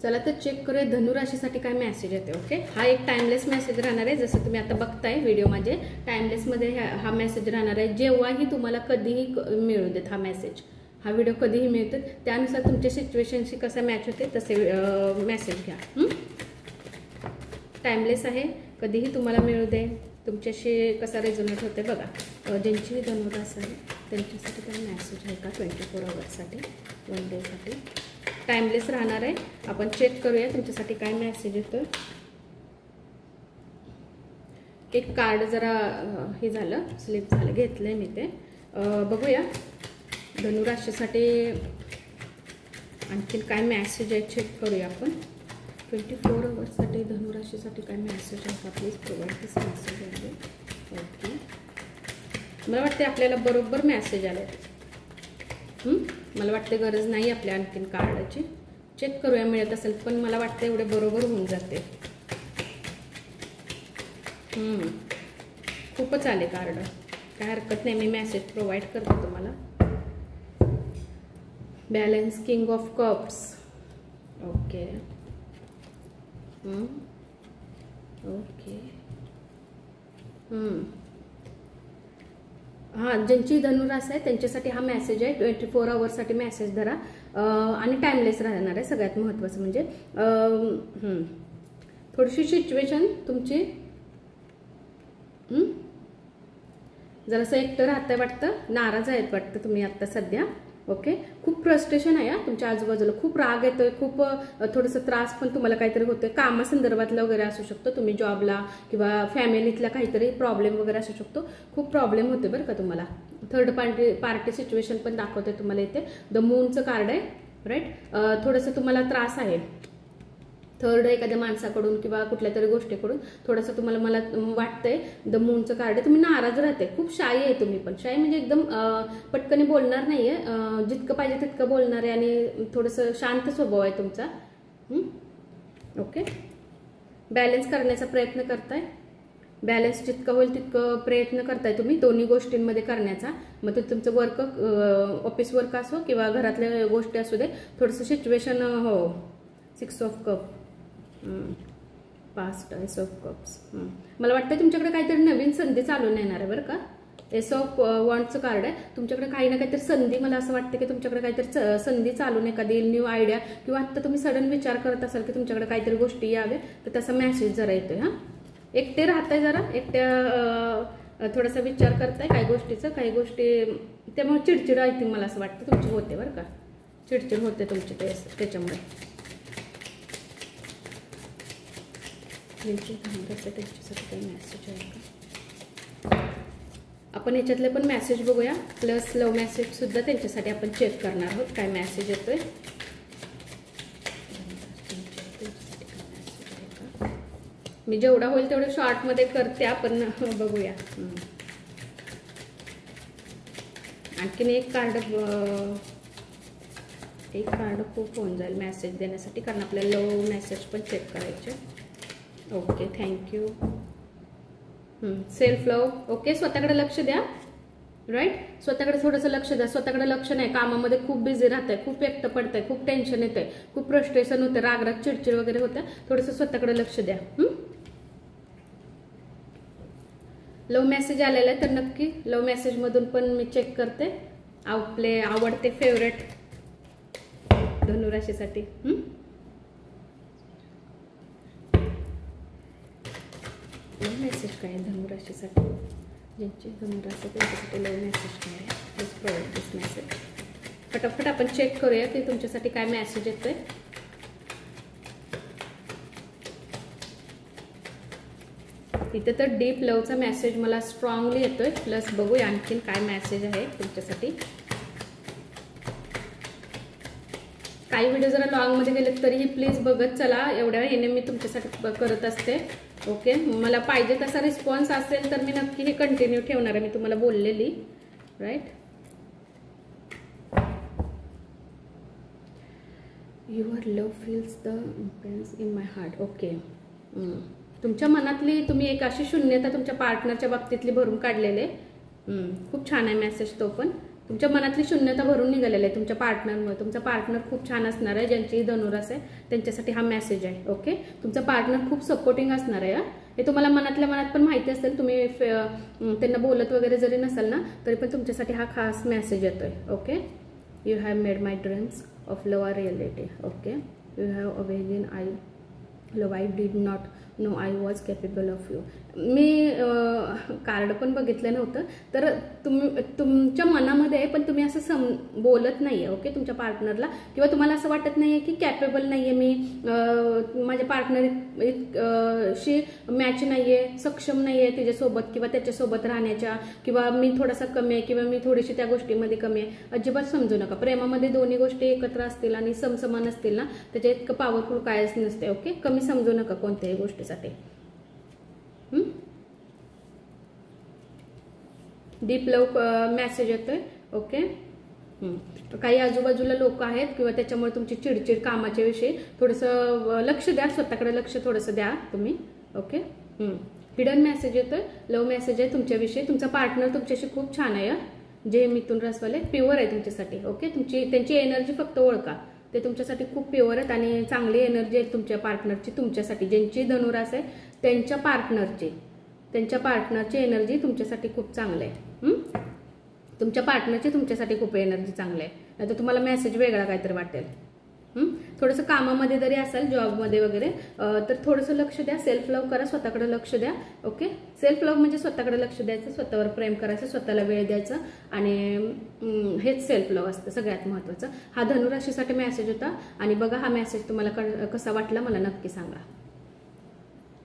चला तर चेक करूया धनुराशीसाठी काय मेसेज येते. ओके, हा एक टाइमलेस मेसेज राहणार आहे. जसं तुम्ही आता बघताय व्हिडिओ माझे, टाइमलेसमध्ये हा मेसेज राहणार आहे. जेव्हाही तुम्हाला कधीही मिळू देत हा मेसेज, हा व्हिडिओ कधीही मिळतो, त्यानुसार तुमच्या सिच्युएशनशी कसा मॅच होते तसे मेसेज घ्या. टाइमलेस आहे, कधीही तुम्हाला मिळू दे, तुमच्याशी कसा रेझोनेट होते बघा. ज्यांची धनुरास आहे त्यांच्यासाठी काय मेसेज आहे का 24 आवर्ससाठी, 1 डेसाठी. टाइमलेस राहणार आहे. आपण चेक करूया तुमच्यासाठी काय मेसेज येतो. एक कार्ड जरा हे झालं, स्लिप झालं, घेतलंय मी ते. बघूया धनुराशीसाठी आणखीन काय मेसेज आहे, चेक करूया आपण. 24 आवर्ससाठी धनुराशीसाठी काय मेसेज आहे का, प्लीज प्रोव्हाइड दिस मेसेज आहे. ओके, मला वाटते आपल्याला बरोबर मेसेज आले. मला वाटते गरज नाही आपल्या आणखीन कार्डाची. चेक करूया मिळत असेल, पण मला वाटते एवढे बरोबर होऊन जाते. खूपच आले कार्ड, काय हरकत नाही, मी मेसेज प्रोव्हाइड करते तुम्हाला. Balance, king of cups. Okay okay. हां, ज्यांची धनुरास आहे त्यांच्यासाठी हा मेसेज आहे. 24 आवर्ससाठी मेसेज धरा आणि टाइमलेस राहणार आहे. सगळ्यात महत्त्वाचं म्हणजे थोडीशी सिच्युएशन तुमची जरासं एकटं राहतंय वाटतं, नाराज आहेत वाटतं तुम्ही आता सध्या. ओके, खूप फ्रस्ट्रेशन आहे तुमच्या आजूबाजूला, खूप राग येतोय, खूप थोडंसं त्रास पण तुम्हाला काहीतरी होतोय, कामासंदर्भातला वगैरे असू शकतो, तुम्ही जॉबला किंवा फॅमिलीतला काहीतरी प्रॉब्लेम वगैरे असू शकतो. खूप प्रॉब्लेम होते बरं का तुम्हाला. थर्ड पार्टी सिच्युएशन पण दाखवते तुम्हाला इथे. द मूनचं कार्ड आहे, राईट. थोडंसं तुम्हाला त्रास आहे थर्ड एखाद्या माणसाकडून किंवा कुठल्या तरी गोष्टीकडून थोडंसं तुम्हाला, मला वाटतंय द मूनचं कार्ड आहे. तुम्ही नाराज राहते, खूप शाई आहे तुम्ही पण. शाई म्हणजे एकदम पटकनी बोलणार नाहीये, जितकं पाहिजे तितकं बोलणार आहे आणि थोडंसं शांत स्वभाव आहे तुमचा. ओके, बॅलन्स करण्याचा प्रयत्न करताय. बॅलन्स जितकं होईल तितकं प्रयत्न करताय तुम्ही दोन्ही गोष्टींमध्ये करण्याचा. मग ते तुमचं वर्क, ऑफिस वर्क असो किंवा घरातल्या गोष्टी असू दे, थोडंसं सिच्युएशन. हो, 6 of cup, past, S of cups. मला वाटतं तुमच्याकडे काहीतरी नवीन संधी चालून येणार आहे बरं का. एस ऑफ वॉन्डचं कार्ड आहे. तुमच्याकडे काही ना काहीतरी संधी, मला असं वाटतं की तुमच्याकडे काहीतरी संधी चालून, एखादी न्यू आयडिया किंवा आता तुम्ही सडन विचार करत असाल की तुमच्याकडे काहीतरी गोष्टी यावे, तर तसा मेसेज जरा येतोय. एकटे राहताय, जरा एकट्या थोडासा विचार करताय काही गोष्टीचं, काही गोष्टी त्यामुळे चिडचिड आय थिंक मला असं वाटतं तुमची होते बरं का. चिडचिड होते तुमची त्याच्यामुळे. त्यांच्यासाठी काही मेसेज आहे का, आपण ह्याच्यातले पण मेसेज बघूया. प्लस लव्ह मेसेज सुद्धा त्यांच्यासाठी आपण चेक करणार आहोत काय मेसेज येतोय. मी जेवढा होईल तेवढं शॉर्टमध्ये करते आपण, बघूया. आणखीन एक कार्ड खूप होऊन जाईल मेसेज देण्यासाठी, कारण आपल्याला लव्ह मेसेज पण चेक करायचे. Okay, thank you. Self love. Okay, स्वतःकडे लक्ष द्या, राईट. स्वतःकडे थोडंसं लक्ष द्या. स्वतःकडे लक्ष नाही, कामामध्ये खूप बिझी राहतंय, खूप एकटं पडतंय, खूप टेन्शन येतंय, खूप फ्रस्ट्रेशन होतं, रागराग, चिडचिड वगैरे होतं. थोडंसं स्वतःकडे लक्ष द्या. लव्ह मेसेज आलेला आहे, तर नक्की लव्ह मेसेजमधून पण मी चेक करते. आपले आवडते फेवरेट धनुराशीसाठी. लव्ह मेसेज काय आहे धनुराशीसाठी, ज्यांची धनुराशी त्यांच्यासाठी लव्ह मेसेज काय आहे, प्लीज प्रोव्हाइड दिस मेसेज. फटाफट आपण चेक करूया की तुमच्यासाठी काय मेसेज येतोय. इथे तर डीप लवचा मेसेज मला स्ट्रॉंगली येतोय. प्लस बघूया आणखीन काय मेसेज आहे तुमच्यासाठी. काही व्हिडिओ जरा लॉंगमध्ये गेले तरीही प्लीज बघत चला, एवढ्या ह्याने मी तुमच्यासाठी करत असते. ओके, मला पाहिजे तसा रिस्पॉन्स असेल तर मी नक्की हे कंटिन्यू ठेवणार आहे, मी तुम्हाला बोललेली, right. Your love feels the immense in my heart. Okay, तुमच्या मनातली तुम्ही एक अशी शून्यता तुमच्या पार्टनरच्या बाबतीतली भरून काढलेले. खूप छान आहे मेसेज तो पण. तुमच्या मनातली शून्यता भरून निघालेली आहे तुमच्या पार्टनरमुळे. तुमचा पार्टनर खूप छान असणार आहे. ज्यांची धनुरास आहे त्यांच्यासाठी हा मेसेज आहे. ओके, तुमचा पार्टनर खूप सपोर्टिंग असणार आहे. हे तुम्हाला मनातल्या मनात पण माहिती असेल. तुम्ही त्यांना बोलत वगैरे जरी नसाल ना तरी पण तुमच्यासाठी हा खास मेसेज येतोय. Okay, you have made my dreams of love are reality. Okay, you have awaken I did not know I was capable of you. मी कार्ड पण बघितलं नव्हतं. तर तुमच्या मनामध्ये आहे पण तुम्ही असं बोलत नाहीये. ओके, तुमच्या पार्टनरला किंवा तुम्हाला असं वाटत नाहीये की कॅपेबल नाहीये मी, माझ्या पार्टनर शी मॅच नाहीये, सक्षम नाहीये तिच्यासोबत किंवा त्याच्यासोबत राहण्याच्या, किंवा मी थोडासा कमी आहे किंवा मी थोडीशी त्या गोष्टीमध्ये कमी आहे. अजिबात समजू नका. प्रेमामध्ये दोन्ही गोष्टी एकत्र असतील आणि समसमान असतील ना त्याच्या इतकं पॉवरफुल कायच नसते. ओके, कमी समजू नका कोणत्याही गोष्टीसाठी. डीप लव मेसेज येतोय. ओके, काही आजूबाजूला लोक आहेत किंवा त्याच्यामुळे तुमची चिडचिड कामाच्या विषयी थोडंसं लक्ष द्या. स्वतःकडे लक्ष थोडंसं द्या तुम्ही. ओके, हिडन मेसेज येतोय. लव्ह मेसेज आहे तुमच्याविषयी. तुमचा पार्टनर तुमच्याशी खूप छान आहे. जे मिथुन राशीवाले प्युअर आहे तुमच्यासाठी. ओके, त्यांची एनर्जी फक्त ओळखा. ते तुमच्यासाठी खूप प्युअर आहेत आणि चांगली एनर्जी आहे तुमच्या पार्टनरची तुमच्यासाठी. ज्यांची धनुरास आहे त्यांच्या पार्टनरची एनर्जी तुमच्यासाठी खूप चांगली आहे. तुमच्या पार्टनरची तुमच्यासाठी खूप एनर्जी चांगली आहे. नाहीतर तुम्हाला मेसेज वेगळा काहीतरी वाटेल. थोडंसं कामामध्ये जरी असाल, जॉबमध्ये वगैरे, तर थोडंसं लक्ष द्या. सेल्फ लव्ह करा, स्वतःकडे लक्ष द्या. ओके, सेल्फ लव्ह म्हणजे स्वतःकडे लक्ष द्यायचं, स्वतःवर प्रेम करायचं, स्वतःला वेळ द्यायचं आणि हेच सेल्फ लव्ह असतं सगळ्यात महत्त्वाचं. हा धनुराशीसाठी मेसेज होता आणि बघा हा मेसेज तुम्हाला कसा वाटला मला नक्की सांगा.